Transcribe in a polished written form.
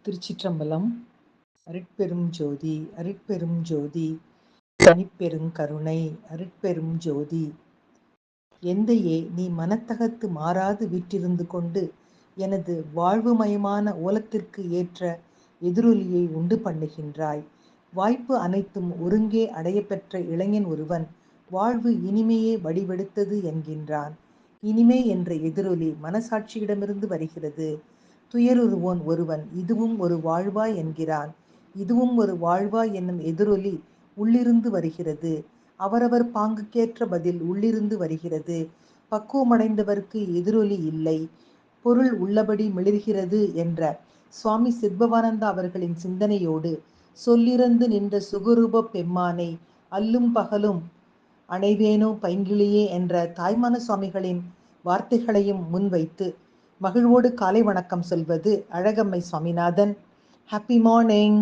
திருச்சிற்றம்பலம். அருட்பெரும் ஜோதி அருட்பெரும் ஜோதி தனிப்பெருங் கருணை அருட்பெரும் ஜோதி. எந்தையே, நீ மனத்தகத்து மாறாது வீற்றிருந்து கொண்டு எனது வாழ்வுமயமான ஓலத்திற்கு ஏற்ற எதிரொலியை உண்டு பண்ணுகின்றாய். வாய்ப்பு அனைத்தும் ஒருங்கே அடையப்பெற்ற இளைஞன் ஒருவன் வாழ்வு இனிமையே வடிவெடுத்தது என்கின்றான். இனிமை என்ற எதிரொலி மனசாட்சியிடமிருந்து வருகிறது. துயருறுவோன் ஒருவன் இதுவும் ஒரு வாழ்வா என்கிறான். இதுவும் ஒரு வாழ்வா என்னும் எதிரொலி உள்ளிருந்து வருகிறது. அவரவர் பாங்குக்கேற்ற பதில் உள்ளிருந்து வருகிறது. பக்குவமடைந்தவர்க்கு எதிரொலி இல்லை, பொருள் உள்ளபடி மிளிர்கிறது என்ற சுவாமி சித்பவானந்தா அவர்களின் சிந்தனையோடு சொல்லிறந்து நின்ற சுகரூப பெம்மானை அல்லும் பகலும் அணைவேனோ பைங்கிளியே என்ற தாய்மான சுவாமிகளின் வார்த்தைகளையும் முன்வைத்து மகிழ்வோடு காலை வணக்கம் சொல்வது அழகம்மை சுவாமிநாதன். Happy morning.